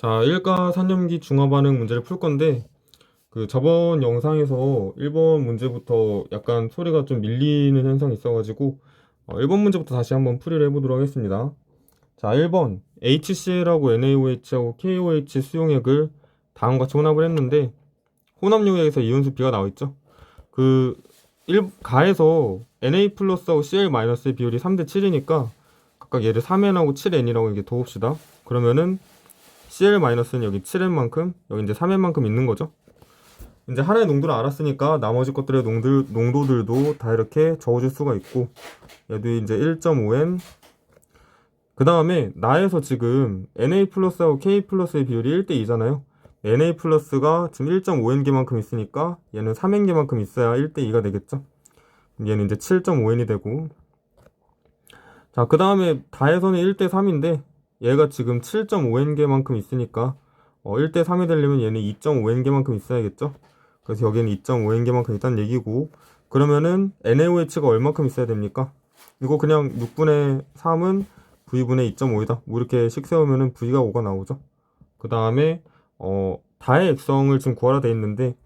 자, 1가 산염기 중화 반응 문제를 풀 건데, 그 저번 영상에서 1번 문제부터 약간 소리가 좀 밀리는 현상이 있어가지고, 1번 문제부터 다시 한번 풀이를 해보도록 하겠습니다. 자, 1번 HCl하고 NaOH하고 KOH 수용액을 다음과 같이 혼합을 했는데, 혼합용액에서 이온수 B가 나와있죠. 그 가에서 Na 플러스하고 Cl 마이너스의 비율이 3대 7이니까 각각 얘를 3N하고 7N이라고 이렇게 둬봅시다. 그러면은 CL-는 여기 7N만큼, 여기 이제 3N만큼 있는 거죠. 이제 하나의 농도를 알았으니까 나머지 것들의 농도들도 다 이렇게 적어줄 수가 있고, 얘도 이제 1.5N. 그 다음에 나에서 지금 Na 플러스하고 K 플러스의 비율이 1대 2잖아요. Na 플러스가 지금 1.5N개만큼 있으니까 얘는 3N개만큼 있어야 1대 2가 되겠죠. 얘는 이제 7.5N이 되고, 자, 그 다음에 다에서는 1대 3인데 얘가 지금 7.5N개만큼 있으니까 1대 3이 되려면 얘는 2.5N개만큼 있어야겠죠. 그래서 여기는 2.5N개만큼 있다는 얘기고, 그러면은 NaOH가 얼마큼 있어야 됩니까? 이거 그냥 6분의 3은 V분의 2.5이다 뭐 이렇게 식 세우면은 V가 5가 나오죠. 그 다음에 다의 액성을 지금 구하라 돼 있는데,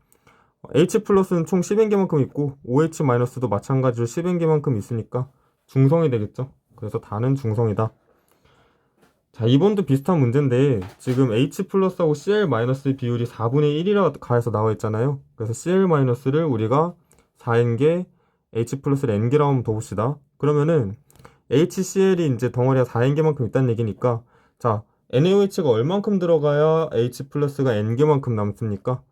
H 플러스는 총 10N개만큼 있고 OH 마이너스도 마찬가지로 10N개만큼 있으니까 중성이 되겠죠. 그래서 다는 중성이다. 자, 이번도 비슷한 문제인데 지금 H 플러스하고 Cl 마이너스의 비율이 4분의 1이라 가해서 나와 있잖아요. 그래서 Cl 마이너스를 우리가 4N개, H 플러스를 N개라고 한번 더 봅시다. 그러면은 HCl이 이제 덩어리가 4N개만큼 있다는 얘기니까, 자, NaOH가 얼만큼 들어가야 H 플러스가 N개만큼 남습니까?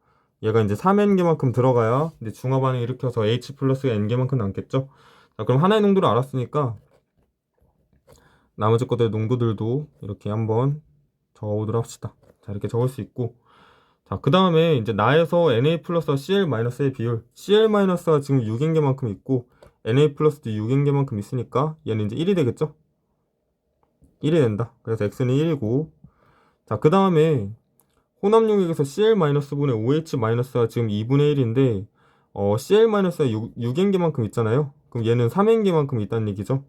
얘가 이제 3N개만큼 들어가야 이제 중화 반응 일으켜서 H 플러스가 N개만큼 남겠죠? 자, 그럼 하나의 농도를 알았으니까 나머지 것들 농도들도 이렇게 한번 적어보도록 합시다. 자, 이렇게 적을 수 있고, 자, 그 다음에 이제 나에서 Na 플러스와 Cl 마이너스의 비율, Cl 마이너스가 지금 6N개만큼 있고 Na 플러스도 6N개만큼 있으니까 얘는 이제 1이 되겠죠? 1이 된다. 그래서 X는 1이고, 자, 그 다음에 혼합용액에서 Cl 마이너스 분의 OH 마이너스가 지금 2분의 1인데 Cl 마이너스가 6N개만큼 있잖아요. 그럼 얘는 3N개만큼 있다는 얘기죠.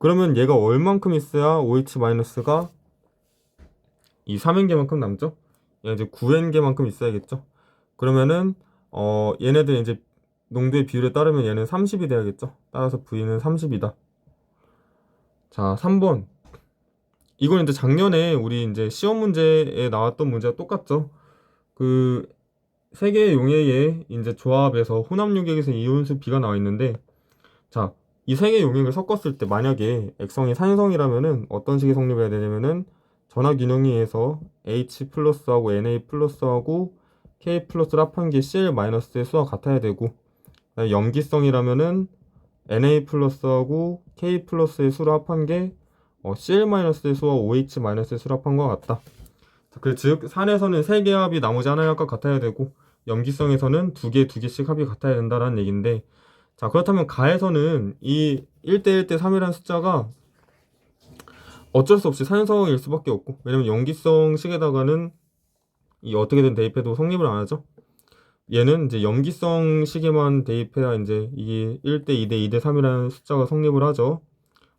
그러면 얘가 얼만큼 있어야 OH-가 이 3N개만큼 남죠? 얘 이제 9N개만큼 있어야겠죠? 그러면은 얘네들 이제 농도의 비율에 따르면 얘는 30이 돼야겠죠? 따라서 V는 30이다. 자, 3번. 이건 이제 작년에 우리 이제 시험 문제에 나왔던 문제가 똑같죠? 그 세 개의 용액의 이제 조합에서 혼합용액에서 이온수 B가 나와 있는데, 자, 이 세 개의 용액을 섞었을 때 만약에 액성이 산성이라면은 어떤 식이 성립해야 되냐면은 전화균형이에서 H 플러스하고 Na 플러스하고 K 플러스를 합한 게 Cl 마이너스의 수와 같아야 되고, 염기성이라면은 Na 플러스하고 K 플러스의 수를 합한 게 Cl 마이너스의 수와 OH 마이너스의 수를 합한 것 같다. 그 즉 산에서는 3개 합이 나머지 하나의 합과 같아야 되고, 염기성에서는 2개씩 합이 같아야 된다라는 얘기인데, 자, 그렇다면 가에서는 이 1대 1대 3이라는 숫자가 어쩔 수 없이 산성일 수밖에 없고, 왜냐면 염기성 식에다가는 이 어떻게든 대입해도 성립을 안 하죠. 얘는 이제 염기성 식에만 대입해야 이제 이게 1대 2대 2대 3이라는 숫자가 성립을 하죠.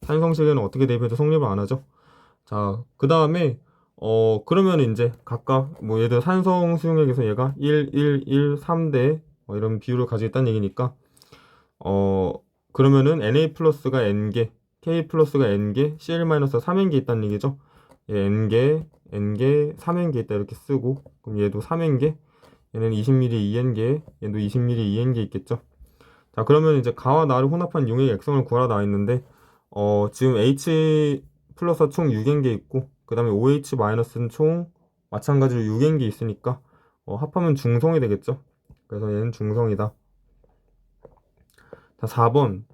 산성식에는 어떻게 대입해도 성립을 안 하죠. 자, 그 다음에 그러면 이제 각각 뭐 얘들 산성 수용액에서 얘가 1, 1, 1, 3대 이런 비율을 가지고 있다는 얘기니까, 그러면은 Na 플러스가 N개, K 플러스가 N개, Cl 마이너스가 3N개 있다는 얘기죠. 얘 N개, N개, 3N개 있다 이렇게 쓰고, 그럼 얘도 3N개, 얘는 20ml 2N개, 얘도 20ml 2N개 있겠죠. 자, 그러면 이제 가와 나를 혼합한 용액 액성을 구하라 나와 있는데, 지금 H 플러스가 총 6N개 있고, 그 다음에 OH 마이너스는 총 마찬가지로 6N개 있으니까 합하면 중성이 되겠죠. 그래서 얘는 중성이다. 자, 4번.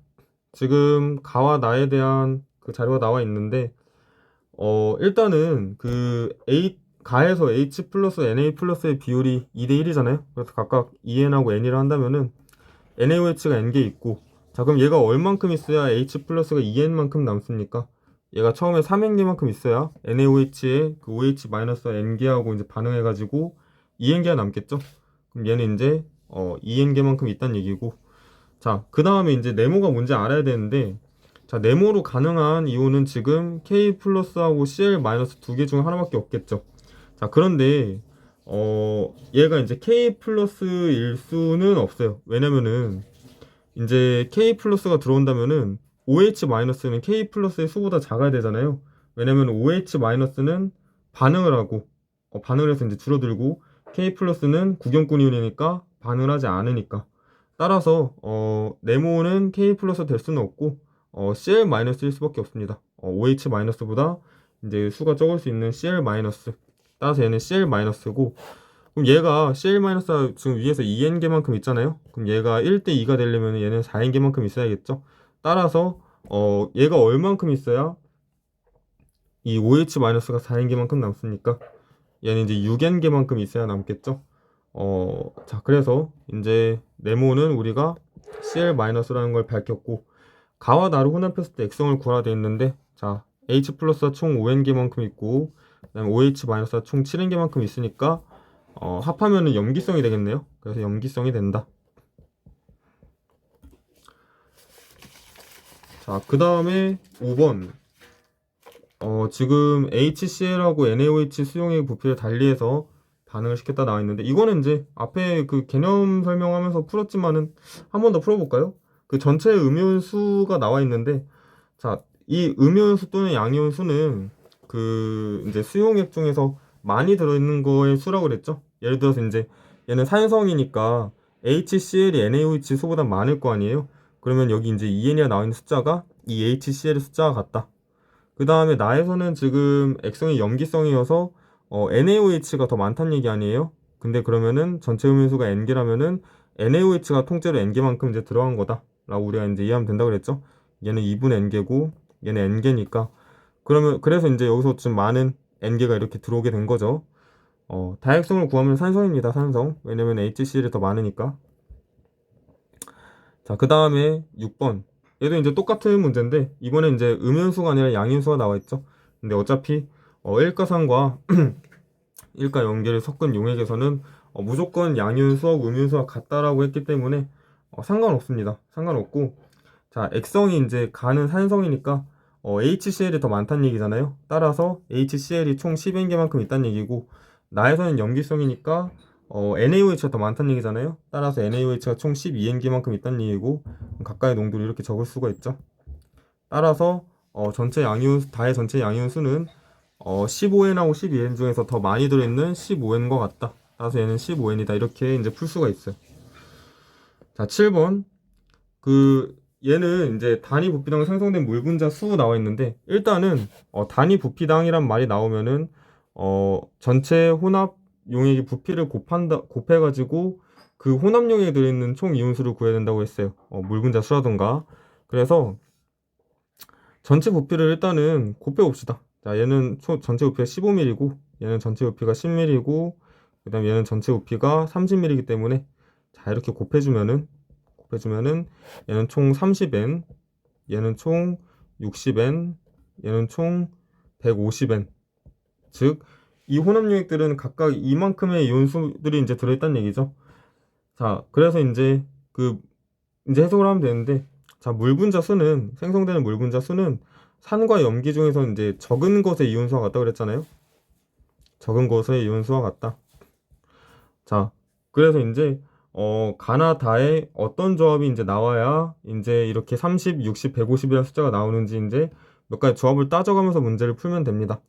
지금 가와 나에 대한 그 자료가 나와 있는데, 일단은 가에서 H 플러스 Na 플러스의 비율이 2대 1이잖아요. 그래서 각각 EN하고 N이라 한다면은 NaOH가 N개 있고, 자, 그럼 얘가 얼만큼 있어야 H 플러스가 2N만큼 남습니까? 얘가 처음에 3N개만큼 있어야 NaOH에 그 OH 마이너스 N개하고 이제 반응해가지고 2N개가 남겠죠? 그럼 얘는 이제 2N개만큼 있다는 얘기고, 자, 그 다음에 이제 네모가 뭔지 알아야 되는데, 자, 네모로 가능한 이온은 지금 K 플러스하고 Cl 마이너스 두 개 중 하나밖에 없겠죠. 자, 그런데 얘가 이제 K 플러스 일수는 없어요. 왜냐면은 이제 K 플러스가 들어온다면은 OH 마이너스는 K 플러스의 수보다 작아야 되잖아요. 왜냐면 OH 마이너스는 반응을 하고 반응을 해서 이제 줄어들고 K 플러스는 구경꾼이니까 반응을 하지 않으니까. 따라서 네모는 K 플러스 될 수는 없고 Cl 마이너스일 수밖에 없습니다. OH 마이너스보다 이제 수가 적을 수 있는 Cl 마이너스. 따라서 얘는 Cl 마이너스고, 그럼 얘가 CL 마이너스 지금 위에서 2n개만큼 있잖아요. 그럼 얘가 1대 2가 되려면 얘는 4n개만큼 있어야겠죠. 따라서 얘가 얼만큼 있어야 이 OH 마이너스가 4n개만큼 남습니까? 얘는 이제 6n개만큼 있어야 남겠죠. 자, 그래서 이제 네모는 우리가 CL 마이너스라는 걸 밝혔고, 가와 나를 혼합했을 때 액성을 구하라 되어 있는데, 자, H 플러스가 총 5n개만큼 있고, 그다음에 OH 마이너스가 총 7n개만큼 있으니까 합하면은 염기성이 되겠네요. 그래서 염기성이 된다. 자, 그 다음에 5번. 지금 HCl하고 NaOH 수용액 부피를 달리해서 반응을 시켰다 나와 있는데, 이거는 이제 앞에 그 개념 설명하면서 풀었지만은 한 번 더 풀어볼까요? 그 전체 음이온수가 나와 있는데, 자, 이 음이온수 또는 양이온수는 그 이제 수용액 중에서 많이 들어있는 거의 수라고 그랬죠. 예를 들어서 이제 얘는 산성이니까 HCl이 NaOH 수보다 많을 거 아니에요. 그러면 여기 이제 2N이 나와 있는 숫자가 이 HCl의 숫자와 같다. 그 다음에 나에서는 지금 액성이 염기성이어서 NaOH가 더 많다는 얘기 아니에요? 근데 그러면은 전체 음이온수가 N개라면은 NaOH가 통째로 N개만큼 이제 들어간 거다 라고 우리가 이제 이해하면 된다고 그랬죠. 얘는 2분의 N개고 얘는 N개니까, 그러면 그래서 이제 여기서 좀 많은 N개가 이렇게 들어오게 된 거죠. 다액성을 구하면 산성입니다. 산성. 왜냐면 HCl이 더 많으니까. 자, 그 다음에 6번. 얘도 이제 똑같은 문제인데, 이번에 이제 음연수가 아니라 양연수가 나와 있죠. 근데 어차피 일가상과 일가 연계를 섞은 용액에서는 무조건 양연수하고 음연수가 같다라고 했기 때문에 상관없습니다. 상관없고, 자, 액성이 이제 가는 산성이니까 HCl이 더 많다는 얘기잖아요. 따라서 HCl이 총 10N개만큼 있다는 얘기고, 나에서는 염기성이니까 NaOH가 더 많다는 얘기잖아요. 따라서 NaOH가 총 12N개만큼 있다는 얘기고, 각각의 농도를 이렇게 적을 수가 있죠. 따라서 전체 양이온 다의 전체 양이온 수는 15N하고 12N 중에서 더 많이 들어있는 15N과 같다. 따라서 얘는 15N이다. 이렇게 이제 풀 수가 있어요. 자, 7번. 그 얘는 이제 단위 부피당 생성된 물 분자 수 나와 있는데, 일단은 단위 부피당이란 말이 나오면은 전체 혼합 용액의 부피를 곱해가지고 그 혼합 용액에 들어있는 총 이온수를 구해야 된다고 했어요. 물 분자 수라던가. 그래서 전체 부피를 일단은 곱해 봅시다. 자, 얘는 전체 부피가 15ml고 얘는 전체 부피가 10ml고 그 다음 얘는 전체 부피가 30ml이기 때문에, 자, 이렇게 곱해주면은 얘는 총 30N, 얘는 총 60N, 얘는 총 150N. 즉, 이 혼합 용액들은 각각 이만큼의 이온수들이 이제 들어있다는 얘기죠. 자, 그래서 이제 해석을 하면 되는데, 자, 물 분자 수는, 생성되는 물 분자 수는 산과 염기 중에서 이제 적은 것의 이온수와 같다 그랬잖아요. 적은 것의 이온수와 같다. 자, 그래서 이제 가나 다의 어떤 조합이 이제 나와야 이제 이렇게 30, 60, 150이라는 숫자가 나오는지 이제 몇 가지 조합을 따져가면서 문제를 풀면 됩니다.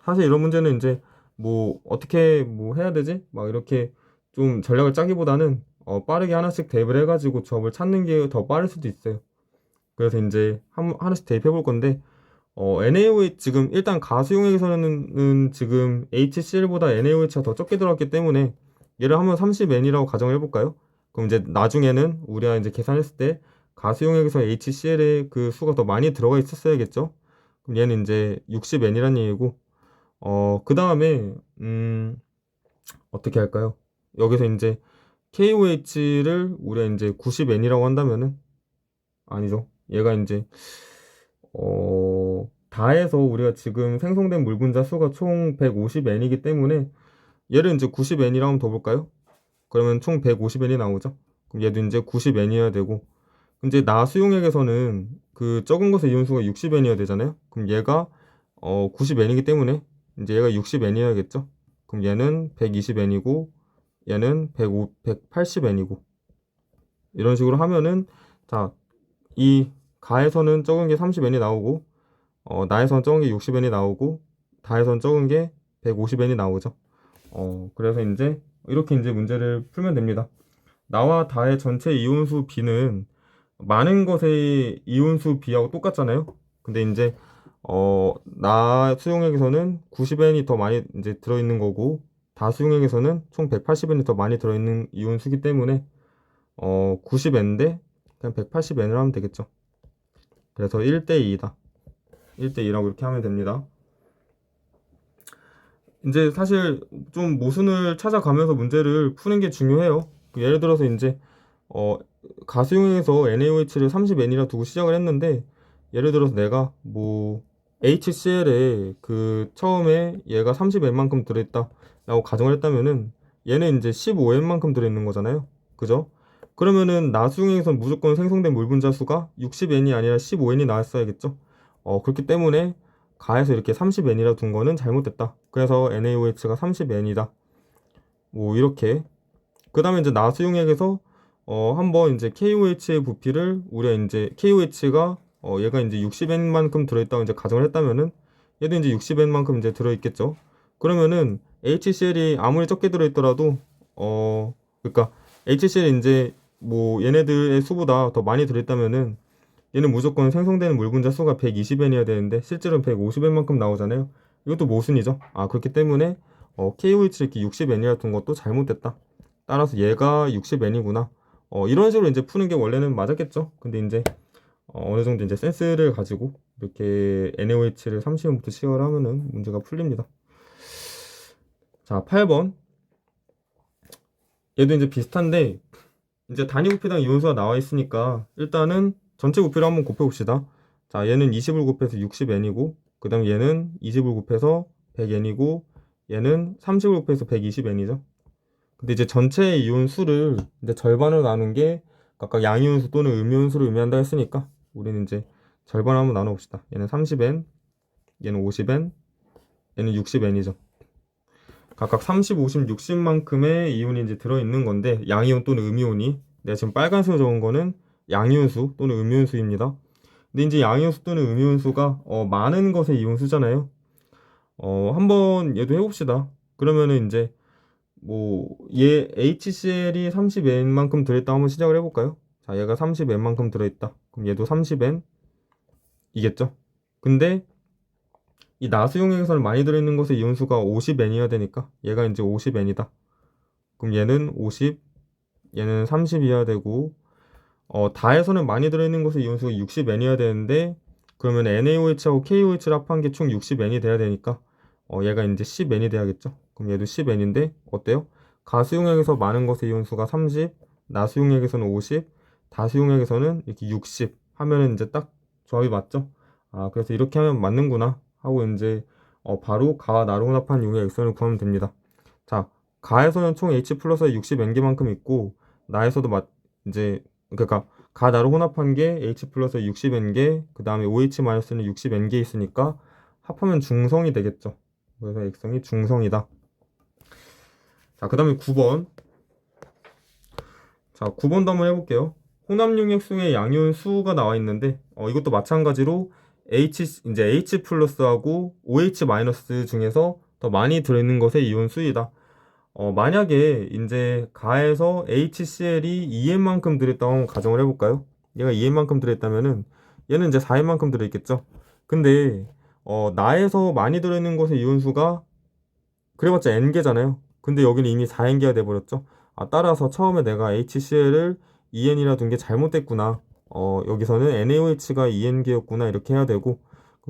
사실 이런 문제는 이제 뭐 어떻게 뭐 해야 되지? 막 이렇게 좀 전략을 짜기보다는 빠르게 하나씩 대입을 해가지고 조합을 찾는 게 더 빠를 수도 있어요. 그래서 이제 하나씩 대입해 볼 건데, NaOH 지금 일단 가수용액에서는 지금 HCl보다 NaOH가 더 적게 들어갔기 때문에 얘를 한번 30N이라고 가정을 해볼까요? 그럼 이제 나중에는 우리가 이제 계산했을 때 가수용액에서 HCl의 그 수가 더 많이 들어가 있었어야겠죠? 그럼 얘는 이제 60N이라는 얘기고, 그 다음에 어떻게 할까요? 여기서 이제 KOH를 우리가 이제 90N이라고 한다면은, 아니죠. 얘가 이제 다해서 우리가 지금 생성된 물 분자 수가 총 150N이기 때문에 얘를 이제 90N이라고 한번 더 볼까요? 그러면 총 150N이 나오죠. 그럼 얘도 이제 90N이어야 되고, 이제 나수용액에서는 그 적은 것의 이온수가 60N이어야 되잖아요. 그럼 얘가 90N이기 때문에 이제 얘가 60N이어야겠죠. 그럼 얘는 120n이고 얘는 180n이고 이런 식으로 하면은 자, 이 가에서는 적은 게 30n이 나오고 나에서는 적은 게 60n이 나오고 다에서는 적은 게 150n이 나오죠. 그래서 이제 이렇게 이제 문제를 풀면 됩니다. 나와 다의 전체 이온수 B는 많은 것의 이온수 B하고 똑같잖아요. 근데 이제 나 수용액에서는 90n이 더 많이 이제 들어있는 거고 다 수용액에서는 총 180n이 더 많이 들어있는 이온수기 때문에 90n인데 그냥 180n을 하면 되겠죠. 그래서 1대2다. 1대2라고 이렇게 하면 됩니다. 이제 사실 좀 모순을 찾아가면서 문제를 푸는 게 중요해요. 예를 들어서 이제 가수용액에서 NaOH를 30N이라 두고 시작을 했는데 예를 들어서 내가 뭐 HCl에 그 처음에 얘가 30N만큼 들어있다 라고 가정을 했다면은 얘는 이제 15N만큼 들어있는 거잖아요. 그죠? 그러면은 나수용액에서는 무조건 생성된 물 분자 수가 60N이 아니라 15N이 나왔어야겠죠. 그렇기 때문에 가에서 이렇게 30N이라 둔 거는 잘못됐다. 그래서 NaOH가 30N이다. 뭐 이렇게. 그 다음에 이제 나수용액에서 한번 이제 KOH의 부피를 우리가 이제 KOH가 얘가 이제 60N만큼 들어있다고 이제 가정을 했다면은 얘도 이제 60N만큼 이제 들어있겠죠. 그러면은 HCl이 아무리 적게 들어있더라도 그러니까 HCl이 이제 뭐 얘네들의 수보다 더 많이 들어있다면은 얘는 무조건 생성되는 물 분자 수가 120N이어야 되는데 실제로는 150N만큼 나오잖아요. 이것도 모순이죠. 그렇기 때문에 KOH 이렇게 60N이라 둔 것도 잘못됐다. 따라서 얘가 60N이구나. 이런 식으로 이제 푸는 게 원래는 맞았겠죠. 근데 이제 어느 정도 이제 센스를 가지고 이렇게 NaOH를 30N부터 시작을 하면은 문제가 풀립니다. 자, 8번. 얘도 이제 비슷한데 이제 단위 부피당 이온수가 나와 있으니까 일단은 전체 부피를 한번 곱해봅시다. 자, 얘는 20을 곱해서 60N이고 그 다음 얘는 20을 곱해서 100N이고 얘는 30을 곱해서 120N이죠. 근데 이제 전체 이온 수를 이제 절반으로 나눈 게 각각 양이온수 또는 음이온수를 의미한다 했으니까 우리는 이제 절반 한번 나눠봅시다. 얘는 30N, 얘는 50N, 얘는 60N이죠. 각각 30, 50, 60만큼의 이온이 이제 들어있는 건데 양이온 또는 음이온이 내가 지금 빨간색으로 적은 거는 양이온수 또는 음이온수입니다. 근데 이제 양이온수 또는 음이온수가 많은 것의 이온수잖아요. 한번 얘도 해봅시다. 그러면은 이제 뭐 얘 HCl이 30N만큼 들어있다 한번 시작을 해볼까요? 자, 얘가 30N만큼 들어있다. 그럼 얘도 30N 이겠죠? 근데 이 나수용액에서는 많이 들어있는 것의 이온수가 50N이어야 되니까 얘가 이제 50N이다. 그럼 얘는 50, 얘는 30이어야 되고 다에서는 많이 들어있는 것의 이온수가 60N이어야 되는데 그러면 NaOH하고 KOH를 합한 게 총 60N이 돼야 되니까 얘가 이제 10N이 돼야겠죠. 그럼 얘도 10N인데 어때요? 가수용액에서 많은 것의 이온수가 30, 나수용액에서는 50, 다수용액에서는 이렇게 60 하면은 이제 딱 조합이 맞죠? 그래서 이렇게 하면 맞는구나 하고 이제 바로 가와 나로 혼합한 이온의 액선을 구하면 됩니다. 자, 가에서는 총 H 플러스 60N개만큼 있고 나에서도 이제 그러니까 가 나로 혼합한 게 H 플러스 60N개 그 다음에 OH 마이너스는 60N개 있으니까 합하면 중성이 되겠죠. 그래서 액성이 중성이다. 자, 그 다음에 9번. 자, 9번도 한번 해볼게요. 혼합용액 수의 양이온 수가 나와 있는데 이것도 마찬가지로 이제 H 플러스하고 OH 마이너스 중에서 더 많이 들어있는 것의 이온 수이다. 만약에 이제 가에서 HCl이 2N만큼 들어있다고 한번 가정을 해볼까요? 얘가 2N만큼 들어있다면은 얘는 이제 4N만큼 들어있겠죠. 근데 나에서 많이 들어있는 것의 이온수가 그래봤자 N개잖아요. 근데 여기는 이미 4N개가 돼버렸죠. 따라서 처음에 내가 HCl을 2N이라 둔 게 잘못됐구나. 여기서는 NaOH가 2N개였구나 이렇게 해야 되고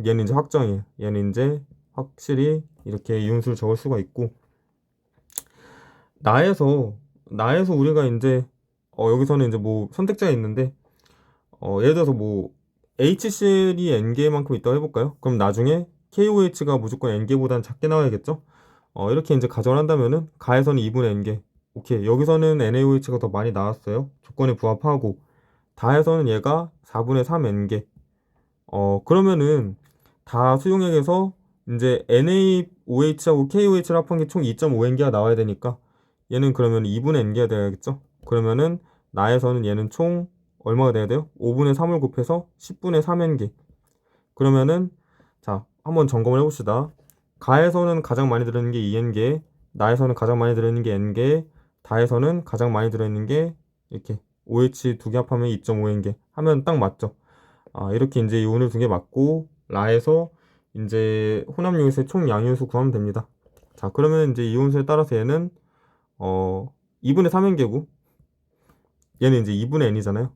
얘는 이제 확정이에요. 얘는 이제 확실히 이렇게 이온수를 적을 수가 있고 나에서 우리가 이제 여기서는 이제 뭐 선택지가 있는데 예를 들어서 뭐 HCl이 N개만큼 있다고 해볼까요? 그럼 나중에 KOH가 무조건 N개보다는 작게 나와야겠죠? 이렇게 이제 가정을 한다면은 가에서는 2분의 N개 오케이 여기서는 NaOH가 더 많이 나왔어요. 조건에 부합하고 다에서는 얘가 4분의 3 N개 그러면은 다 수용액에서 이제 NaOH하고 KOH를 합한 게 총 2.5N기가 나와야 되니까 얘는 그러면 2분의 N기가 돼야겠죠. 그러면은 나에서는 얘는 총 얼마가 돼야 돼요? 5분의 3을 곱해서 10분의 3N기. 그러면은 자, 한번 점검을 해봅시다. 가에서는 가장 많이 들어있는 게 2N개, 나에서는 가장 많이 들어있는 게 N개, 다에서는 가장 많이 들어있는 게 이렇게 OH 두 개 합하면 2.5N개 하면 딱 맞죠. 아, 이렇게 이제 이온을 두 개 맞고 라에서 이제 혼합용에서의 총 양이온수 구하면 됩니다. 자, 그러면 이제 이온수에 따라서 얘는 2분의 3N개고 얘는 이제 2분의 N이잖아요.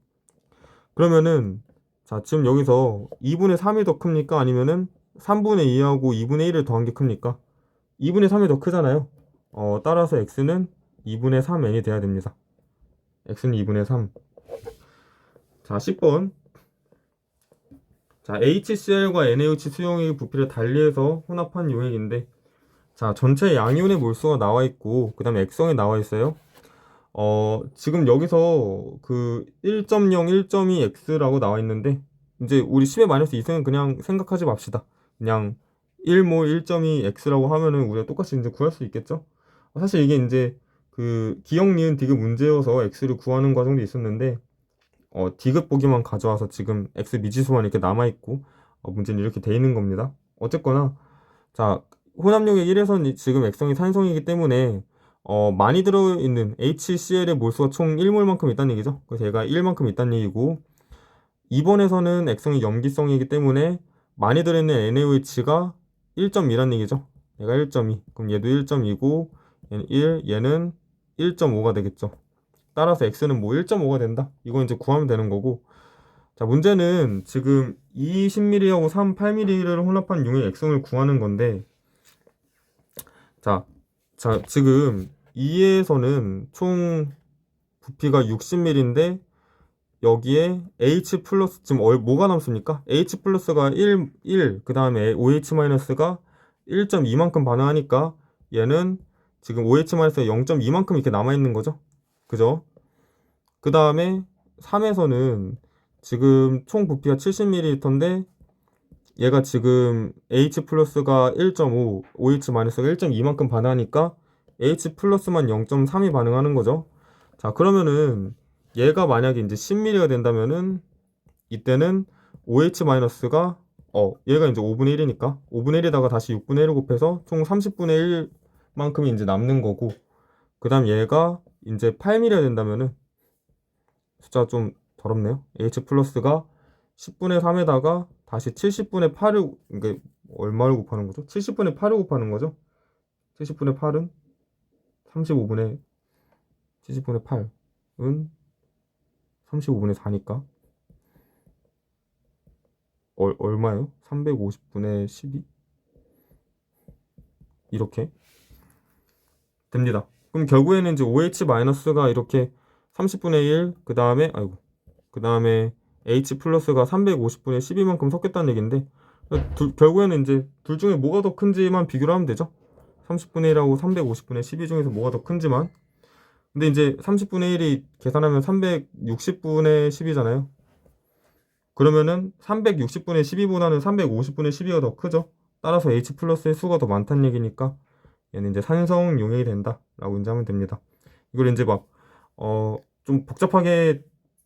그러면은 자, 지금 여기서 2분의 3이 더 큽니까? 아니면은 3분의 2하고 2분의 1을 더한 게 큽니까? 2분의 3이 더 크잖아요. 따라서 x는 2분의 3n이 돼야 됩니다. x는 2분의 3. 자, 10번. 자, HCl과 NaOH 수용액의 부피를 달리해서 혼합한 용액인데, 자, 전체 양이온의 몰수가 나와 있고, 그 다음에 액성이 나와 있어요. 지금 여기서 그 1.0, 1.2x라고 나와 있는데, 이제 우리 10의 마이너스 2승은 그냥 생각하지 맙시다. 그냥 1몰 1.2x라고 하면은 우리가 똑같이 이제 구할 수 있겠죠? 사실 이게 이제 그 기억, 니은, 디귿 문제여서 x를 구하는 과정도 있었는데, 디귿 보기만 가져와서 지금 x 미지수만 이렇게 남아있고, 문제는 이렇게 돼 있는 겁니다. 어쨌거나, 자, 혼합용액 1에서는 지금 액성이 산성이기 때문에 많이 들어있는 HCl의 몰수가 총 1몰만큼 있다는 얘기죠. 그래서 얘가 1만큼 있다는 얘기고 2번에서는 액성이 염기성이기 때문에 많이 들어있는 NaOH가 1.2라는 얘기죠. 얘가 1.2. 그럼 얘도 1.2고 얘는 1, 얘는 1.5가 되겠죠. 따라서 X는 뭐 1.5가 된다. 이거 이제 구하면 되는 거고. 자, 문제는 지금 20ml하고 38ml를 혼합한 용의 액성을 구하는 건데 자, 지금 2에서는 총 부피가 60ml인데 여기에 H 플러스 지금 뭐가 남습니까? H 플러스가 1, 그 다음에 OH 마이너스가 1.2만큼 반응하니까 얘는 지금 OH 마이너스가 0.2만큼 이렇게 남아있는 거죠. 그죠? 그 다음에 3에서는 지금 총 부피가 70ml인데 얘가 지금 H 플러스가 1.5, OH 마이너스가 1.2만큼 반응하니까 H 플러스만 0.3이 반응하는 거죠. 자, 그러면은 얘가 만약에 이제 10ml가 된다면은 이때는 OH 마이너스가 얘가 이제 5분의 1이니까 5분의 1에다가 다시 6분의 1을 곱해서 총 30분의 1만큼이 이제 남는 거고 그 다음 얘가 이제 8ml가 된다면은 숫자 좀 더럽네요. H 플러스가 10분의 3에다가 다시 70분의 8을 이게 얼마를 곱하는 거죠? 70분의 8을 곱하는 거죠? 70분의 8은 35분의 70분의 8은 35분의 4니까 얼마예요? 350분의 12 이렇게 됩니다. 그럼 결국에는 이제 OH 마이너스가 이렇게 30분의 1, 그 다음에 H 플러스가 350분의 12만큼 섞였다는 얘기인데 결국에는 이제 둘 중에 뭐가 더 큰지만 비교를 하면 되죠. 30분의 1하고 350분의 12 중에서 뭐가 더 큰지만 근데 이제 30분의 1이 계산하면 360분의 10이잖아요. 그러면은 360분의 12보다는 350분의 12가 더 크죠. 따라서 H 플러스의 수가 더 많다는 얘기니까 얘는 이제 산성 용액이 된다 라고 이제 하면 됩니다. 이걸 이제 막 좀 복잡하게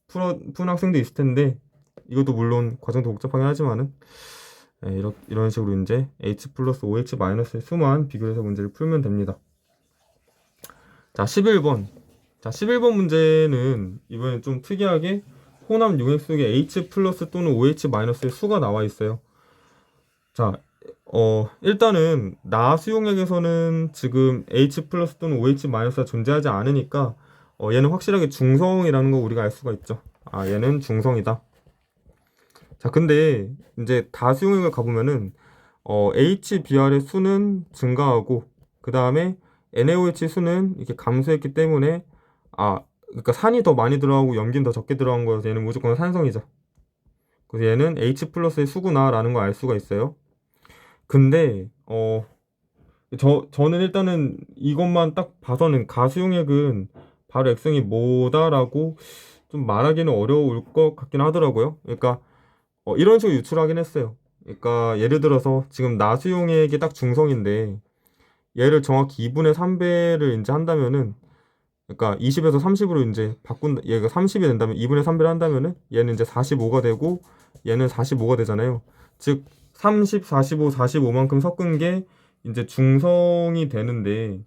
푸는 학생도 있을 텐데 이것도 물론 과정도 복잡하긴 하지만은 이런 식으로 이제 H 플러스 OH 마이너스의 수만 비교해서 문제를 풀면 됩니다. 자, 11번. 자, 11번 문제는 이번엔 좀 특이하게 혼합 용액 속에 H 플러스 또는 OH 마이너스의 수가 나와 있어요. 자, 일단은 나수용액에서는 지금 H 플러스 또는 OH 마이너스가 존재하지 않으니까 얘는 확실하게 중성이라는 거 우리가 알 수가 있죠. 아, 얘는 중성이다. 자, 근데 이제 다수용액을 가보면은 HBr의 수는 증가하고 그 다음에 NaOH 수는 이렇게 감소했기 때문에 그러니까 산이 더 많이 들어가고 염기는 더 적게 들어간 거여서 얘는 무조건 산성이죠. 그래서 얘는 H 플러스의 수구나 라는 걸 알 수가 있어요. 근데 저는 일단은 이것만 딱 봐서는 가수용액은 바로 액성이 뭐다라고 좀 말하기는 어려울 것 같긴 하더라고요. 그러니까 이런 식으로 유출하긴 했어요. 그러니까 예를 들어서 지금 나수용액이 딱 중성인데 얘를 정확히 2분의 3배를 이제 한다면은, 그러니까 20에서 30으로 이제 얘가 30이 된다면 2분의 3배를 한다면은 얘는 이제 45가 되고 얘는 45가 되잖아요. 즉 30, 45, 45만큼 섞은 게 이제 중성이 되는데,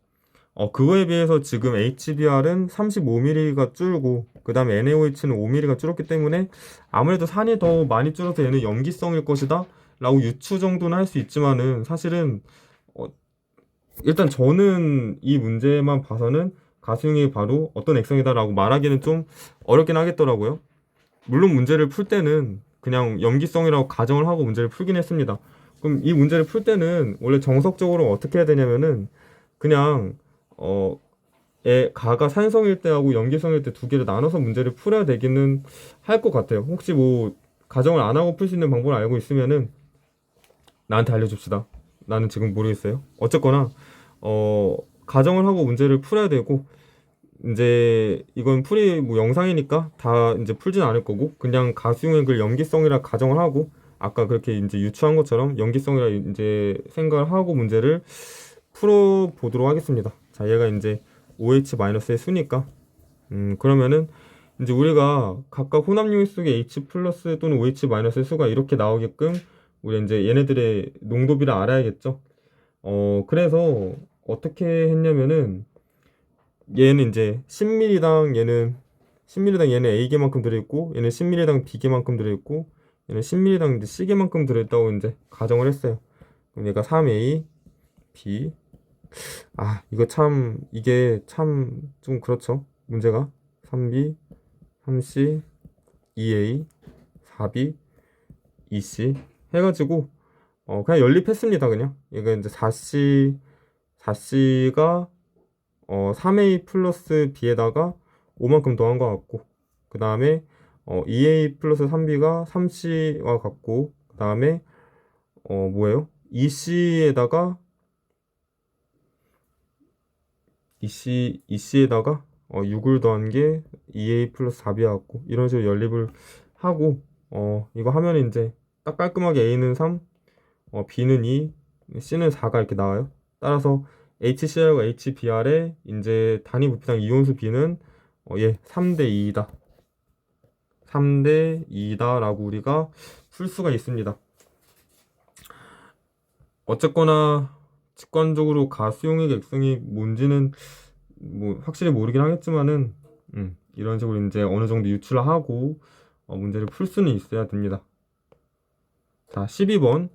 그거에 비해서 지금 HBr은 35mm가 줄고 그 다음에 NaOH는 5mm가 줄었기 때문에 아무래도 산이 더 많이 줄어서 얘는 염기성일 것이다 라고 유추 정도는 할 수 있지만은, 사실은 어, 일단 저는 이 문제만 봐서는 가수용이 바로 어떤 액성이다 라고 말하기는 좀 어렵긴 하겠더라고요. 물론 문제를 풀 때는 그냥 염기성이라고 가정을 하고 문제를 풀긴 했습니다. 그럼 이 문제를 풀 때는 원래 정석적으로 어떻게 해야 되냐면은, 그냥 가가 산성일 때하고 염기성일 때 두 개를 나눠서 문제를 풀어야 되기는 할 것 같아요. 혹시 뭐 가정을 안 하고 풀 수 있는 방법을 알고 있으면은 나한테 알려줍시다. 나는 지금 모르겠어요. 어쨌거나 가정을 하고 문제를 풀어야 되고, 이제 이건 뭐 영상이니까 다 이제 풀진 않을 거고, 그냥 가수용액을 염기성이라 가정을 하고 아까 그렇게 이제 유추한 것처럼 염기성이라 이제 생각을 하고 문제를 풀어 보도록 하겠습니다. 자, 얘가 이제 OH-의 수니까, 그러면은 이제 우리가 각각 혼합용액 속에 H 플러스 또는 OH-의 수가 이렇게 나오게끔 우리 이제 얘네들의 농도비를 알아야겠죠. 그래서 어떻게 했냐면은, 얘는 이제 10ml당 얘는 A개만큼 들어있고, 얘는 10ml당 B개만큼 들어있고, 얘는 10ml당 이제 C개만큼 들어있다고 이제 가정을 했어요. 그럼 얘가 3A, B. 이게 참 좀 그렇죠. 문제가 3B, 3C, 2A, 4B, 2C 해가지고 그냥 연립했습니다. 그냥 얘가 이제 4C가 3A 플러스 B에다가 5만큼 더한 것 같고, 그 다음에 2A 플러스 3B가 3C와 같고, 그 다음에 뭐예요? 2C에다가 6을 더한 게 2A 플러스 4B와 같고, 이런 식으로 연립을 하고, 이거 하면 이제 딱 깔끔하게 A는 3, B는 2, C는 4가 이렇게 나와요. 따라서 HCr과 HBr의 이제 단위 부피당 이온수 B는 3대 2이다. 3대 2다 라고 우리가 풀 수가 있습니다. 어쨌거나 직관적으로 가수용액 액성이 뭔지는 뭐 확실히 모르긴 하겠지만은, 이런 식으로 이제 어느 정도 유출을 하고 문제를 풀 수는 있어야 됩니다. 자, 12번.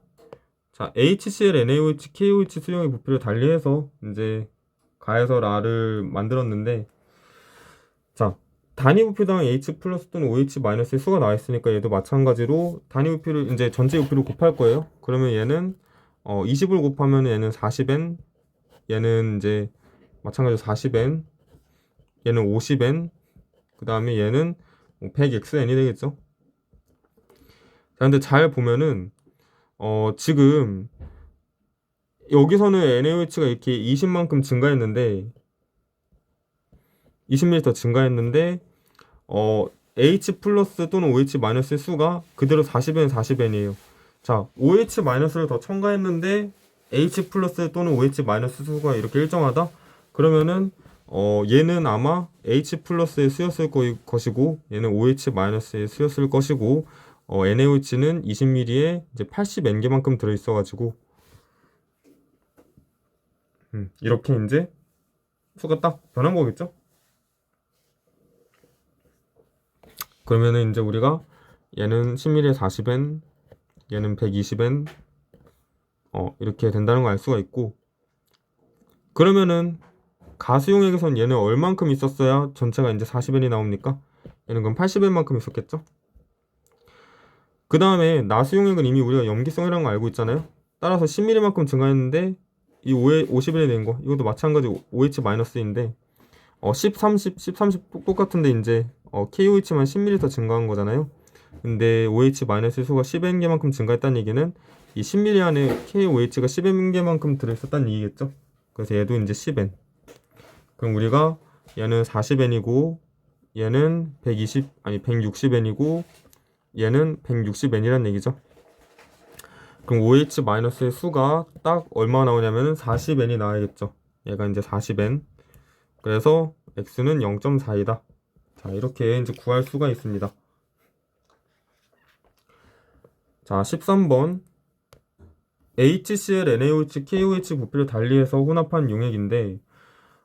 자, HCl, NaOH, KOH 수용의 부피를 달리해서 이제 가해설 R을 만들었는데, 자, 단위 부피당 H 플러스 또는 OH-의 수가 나와 있으니까 얘도 마찬가지로 단위 부피를 이제 전체 부피로 곱할 거예요. 그러면 얘는 20을 곱하면 얘는 40N, 얘는 이제 마찬가지로 40N, 얘는 50N, 그 다음에 얘는 100XN이 되겠죠. 자, 근데 잘 보면은 지금 여기서는 NaOH가 이렇게 20만큼 증가했는데 20ml 증가했는데 H 플러스 또는 OH-의 수가 그대로 40N, 40N이에요. 자, OH-를 더 첨가했는데 H 플러스 또는 OH-의 수가 이렇게 일정하다? 그러면은 얘는 아마 H 플러스의 수였을 것이고, 얘는 OH-의 수였을 것이고, NaOH는 20ml에 이제 80N개만큼 들어있어가지고, 이렇게 이제 수가 딱 변한 거겠죠? 그러면은 이제 우리가 얘는 10ml에 40N, 얘는 120N, 이렇게 된다는 걸 알 수가 있고, 그러면은 가수용액에선 얘는 얼만큼 있었어야 전체가 이제 40N이 나옵니까? 얘는 그럼 80N만큼 있었겠죠? 그 다음에 나수용액은 이미 우리가 염기성이라는 거 알고 있잖아요. 따라서 10ml만큼 증가했는데 이 50N이 된 거, 이것도 마찬가지 OH-인데 10, 30, 10, 30 똑같은데 이제 KOH만 10ml 더 증가한 거잖아요. 근데 OH-의 수가 10N개만큼 증가했다는 얘기는 이 10ml 안에 KOH가 10N개만큼 들어있었다는 얘기겠죠. 그래서 얘도 이제 10N. 그럼 우리가 얘는 40N이고 얘는 160N이고 얘는 160N이란 얘기죠. 그럼 OH-의 수가 딱 얼마 나오냐면은 40n이 나와야겠죠. 얘가 이제 40n. 그래서 x는 0.4이다. 자, 이렇게 이제 구할 수가 있습니다. 자, 13번. HCl, NaOH, KOH 부피를 달리해서 혼합한 용액인데,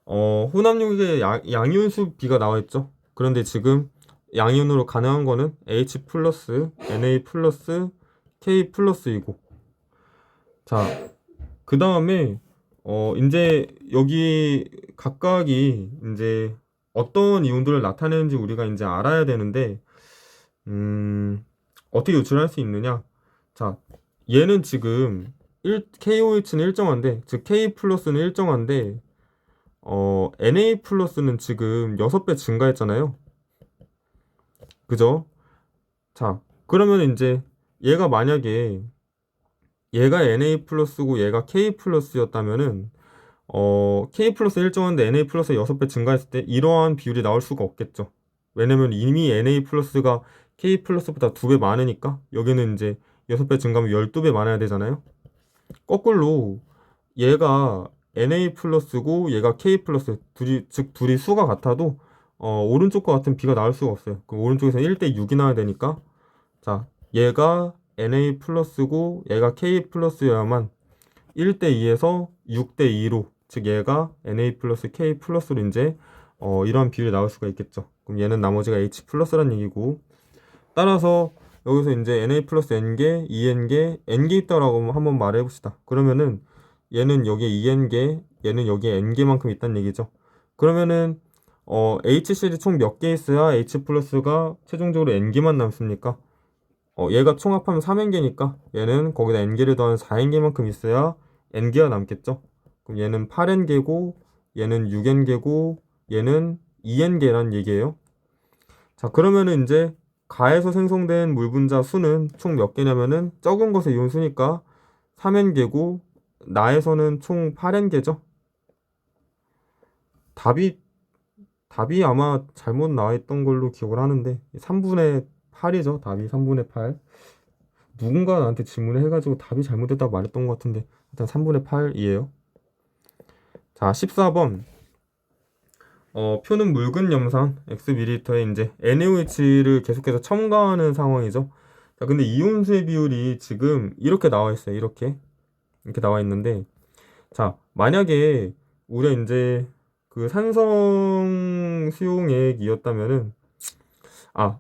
혼합 용액에 양이온수 B가 나와있죠. 그런데 지금 양이온으로 가능한 거는 H 플러스, Na 플러스, K 플러스이고, 자, 그 다음에 이제 여기 각각이 이제 어떤 이온들을 나타내는지 우리가 이제 알아야 되는데, 어떻게 유출할 수 있느냐? 자, 얘는 지금 KOH는 일정한데, 즉 K 플러스는 일정한데, Na 플러스는 지금 6배 증가했잖아요. 그죠? 자, 그러면 이제 얘가 만약에 얘가 Na 플러스고 얘가 K 플러스였다면은 K 플러스 일정한데 Na 플러스 6배 증가했을 때 이러한 비율이 나올 수가 없겠죠. 왜냐면 이미 Na 플러스가 K 플러스보다 2배 많으니까 여기는 이제 6배 증가하면 12배 많아야 되잖아요. 거꾸로 얘가 Na 플러스고 얘가 K 플러스 즉 둘이 수가 같아도 오른쪽과 같은 비가 나올 수가 없어요. 그럼 오른쪽에서 1대 6이 나와야 되니까, 자, 얘가 Na 플러스고 얘가 K 플러스여야만 1대 2에서 6대 2로, 즉 얘가 Na 플러스 K 플러스로 이제 이러한 비율이 나올 수가 있겠죠. 그럼 얘는 나머지가 H 플러스란 얘기고, 따라서 여기서 이제 Na 플러스 N개, 2N개, N개 있다라고 한번 말해봅시다. 그러면은 얘는 여기에 2N개, 얘는 여기에 N개만큼 있다는 얘기죠. 그러면은 HCl이 총 몇 개 있어야 H 플러스가 최종적으로 N개만 남습니까? 얘가 총합하면 3N개니까 얘는 거기다 N개를 더한 4N개만큼 있어야 N개가 남겠죠. 그럼 얘는 8N개고 얘는 6N개고 얘는 2N개란 얘기예요. 자, 그러면은 이제 가에서 생성된 물 분자 수는 총 몇 개냐면은 적은 것의 이온 수니까 3N개고 나에서는 총 8N개죠. 답이 아마 잘못 나와있던 걸로 기억을 하는데 3분의 8이죠. 답이 3분의 8. 누군가 나한테 질문을 해가지고 답이 잘못됐다고 말했던 것 같은데 일단 3분의 8이에요. 자, 14번. 표는 묽은 염산 Xml에 이제 NaOH를 계속해서 첨가하는 상황이죠. 자, 근데 이온수의 비율이 지금 이렇게 나와 있어요. 이렇게 나와 있는데, 자, 만약에 우리가 이제 그 산성 수용액이었다면은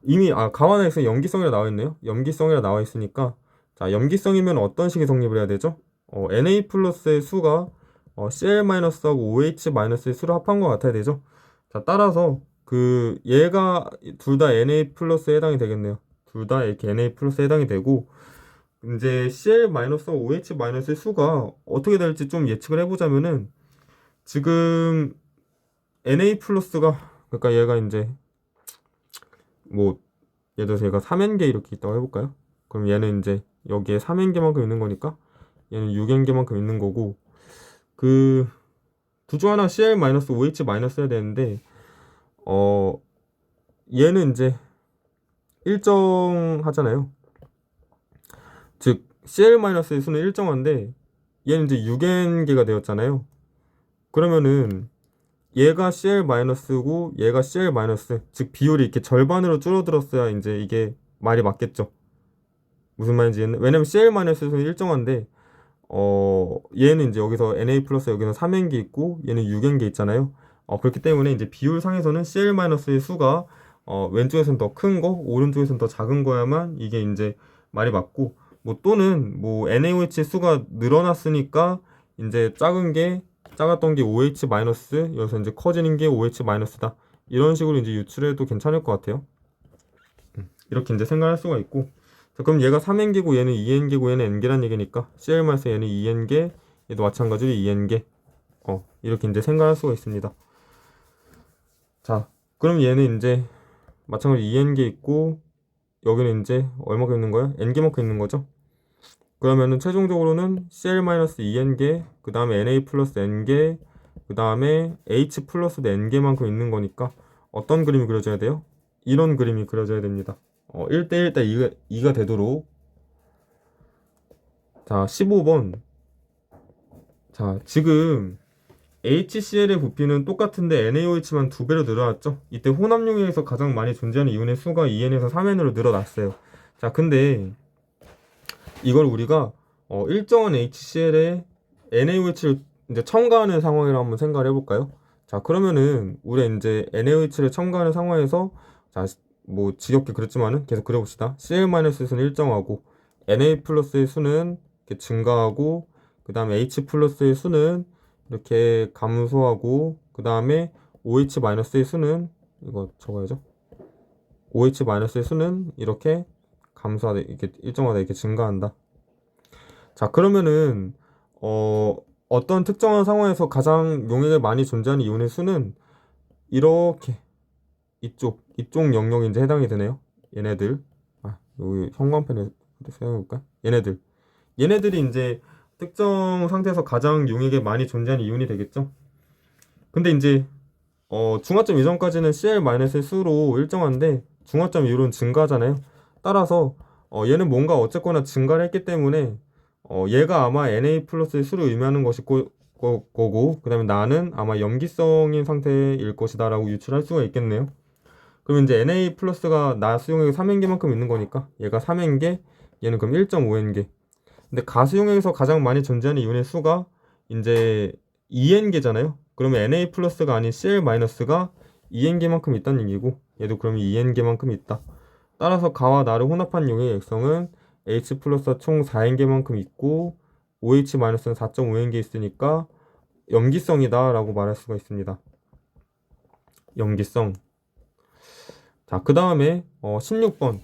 이미 가와나에서 염기성이라 나와 있네요. 염기성이라 나와 있으니까, 자, 염기성이면 어떤 식의 성립을 해야 되죠? Na 플러스의 수가 Cl-하고 OH-의 수를 합한 것 같아야 되죠. 자, 따라서 얘가 둘 다 Na 플러스에 해당이 되겠네요. 둘 다 이렇게 Na 플러스에 해당이 되고, 이제 Cl-와 OH-의 수가 어떻게 될지 좀 예측을 해보자면은, 지금 Na 플러스가, 그러니까 얘가 이제 뭐 예를 들어서 얘가 3N개 이렇게 있다고 해볼까요? 그럼 얘는 이제 여기에 3N개만큼 있는 거니까 얘는 6N개만큼 있는 거고, 둘 중 하나 Cl-OH- 해야 되는데 얘는 이제 일정하잖아요. 즉 Cl-의 수는 일정한데 얘는 이제 6N개가 되었잖아요. 그러면은 얘가 Cl-고 얘가 Cl-, 즉 비율이 이렇게 절반으로 줄어들었어야 이제 이게 말이 맞겠죠. 무슨 말인지 왜냐면 Cl-의 수는 일정한데 얘는 이제 여기서 Na 플러스 여기서 3N개 있고 얘는 6N개 있잖아요. 그렇기 때문에 이제 비율상에서는 Cl-의 수가 왼쪽에서는 더 큰 거, 오른쪽에서는 더 작은 거야만 이게 이제 말이 맞고, 뭐 또는 뭐 NaOH 수가 늘어났으니까 이제 작았던 게 OH-, 여기서 이제 커지는 게 OH-다. 이런 식으로 이제 유출해도 괜찮을 것 같아요. 이렇게 이제 생각할 수가 있고, 자, 그럼 얘가 3N개고 얘는 2N개고 얘는 N개란 얘기니까 Cl- 얘는 2N개, 얘도 마찬가지로 2N개. 이렇게 이제 생각할 수가 있습니다. 자, 그럼 얘는 이제 마찬가지로 2N개 있고 여기는 이제 얼마큼 있는 거야? N개만큼 있는 거죠. 그러면은 최종적으로는 Cl-2N개, 그 다음에 Na 플러스 N개, 그 다음에 H 플러스 N개만큼 있는 거니까 어떤 그림이 그려져야 돼요? 이런 그림이 그려져야 됩니다. 1대 1대 2가 되도록. 자, 15번. 자, 지금 HCl의 부피는 똑같은데 NaOH만 2배로 늘어났죠? 이때 혼합용액에서 가장 많이 존재하는 이온의 수가 2N에서 3N으로 늘어났어요. 자, 근데 이걸 우리가 일정한 HCl에 NaOH를 이제 첨가하는 상황이라고 한번 생각을 해볼까요? 자, 그러면은 우리 이제 NaOH를 첨가하는 상황에서 자, 뭐 지겹게 그랬지만은 계속 그려봅시다. Cl- 수는 일정하고 Na 플러스의 수는 이렇게 증가하고 그 다음에 H 플러스의 수는 이렇게 감소하고 그 다음에 OH-의 수는 이거 적어야죠. OH-의 수는 이렇게 감소하다 이렇게 일정하다 이렇게 증가한다. 자, 그러면은 어떤 특정한 상황에서 가장 용액에 많이 존재하는 이온의 수는 이렇게 이쪽 영역에 이제 해당이 되네요. 얘네들. 여기 형광펜에 사용해볼까? 얘네들이 이제 특정 상태에서 가장 용액에 많이 존재하는 이온이 되겠죠. 근데 이제 중화점 이전까지는 Cl- 수로 일정한데 중화점 이후로는 증가하잖아요. 따라서 얘는 뭔가 어쨌거나 증가를 했기 때문에 얘가 아마 Na 플러스의 수를 의미하는 것이 거고 그 다음에 나는 아마 염기성인 상태일 것이다 라고 유출할 수가 있겠네요. 그럼 이제 Na 플러스가 나 수용액이 3N개만큼 있는 거니까 얘가 3N개, 얘는 그럼 1.5N개. 근데 가수용액에서 가장 많이 존재하는 이온의 수가 이제 2N개잖아요. 그러면 Na 플러스가 아닌 Cl-가 2N개만큼 있다는 얘기고 얘도 그러면 2N개만큼 있다. 따라서 가와 나를 혼합한 용액의 액성은 H 플러스가 총 4N개만큼 있고 OH-는 4.5N개 있으니까 염기성이다 라고 말할 수가 있습니다. 염기성. 자, 그 다음에 16번.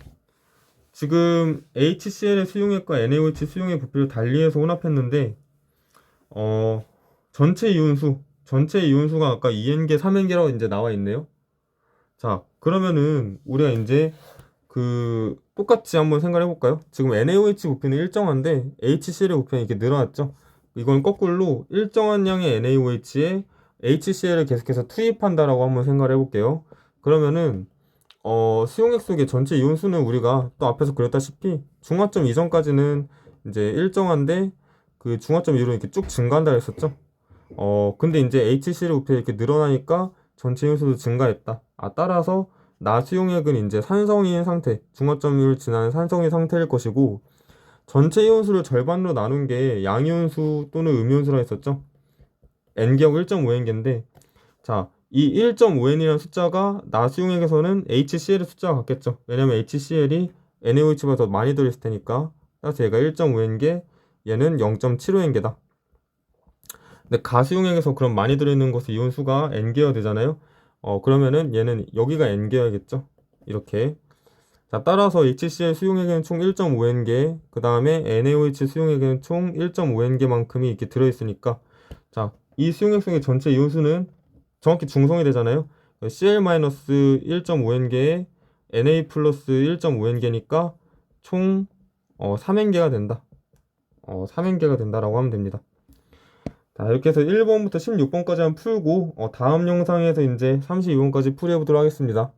지금 HCl의 수용액과 NaOH 수용액 부피를 달리해서 혼합했는데 전체 이온수가 아까 2N개, 3N개라고 이제 나와 있네요. 자, 그러면은 우리가 이제 그 똑같이 한번 생각해 볼까요? 지금 NaOH 부피는 일정한데 HCl의 부피는 이렇게 늘어났죠. 이건 거꾸로 일정한 양의 NaOH에 HCl을 계속해서 투입한다라고 한번 생각을 해볼게요. 그러면은 수용액 속의 전체 이온수는 우리가 또 앞에서 그렸다시피 중화점 이전까지는 이제 일정한데 그 중화점 이후로 이렇게 쭉 증가한다 했었죠. 근데 이제 HCl 부피가 이렇게 늘어나니까 전체 이온수도 증가했다. 따라서 나수용액은 이제 산성인 상태, 중화점을 지나는 산성인 상태일 것이고 전체 이온수를 절반으로 나눈 게 양이온수 또는 음이온수라 했었죠. N기하고 1.5N개인데 자, 이 1.5N이라는 숫자가 나수용액에서는 HCl의 숫자가 같겠죠. 왜냐면 HCl이 NaOH보다 더 많이 들어있을 테니까. 따라서 얘가 1.5N개, 얘는 0.75N개다. 근데 가수용액에서 그럼 많이 들어있는 것은 이온수가 N개여야 되잖아요. 그러면은 얘는 여기가 N개여야겠죠. 이렇게. 자, 따라서 HCl 수용액에는 총 1.5N개, 그 다음에 NaOH 수용액에는 총 1.5N개만큼이 이렇게 들어있으니까 자, 이 수용액 속의 전체 이온수는 정확히 중성이 되잖아요. Cl-1.5N개에 Na 플러스 1.5N개니까 총 3N개가 된다. 3N개가 된다라고 하면 됩니다. 자, 이렇게 해서 1번부터 16번까지 한번 풀고 다음 영상에서 이제 32번까지 풀이해보도록 하겠습니다.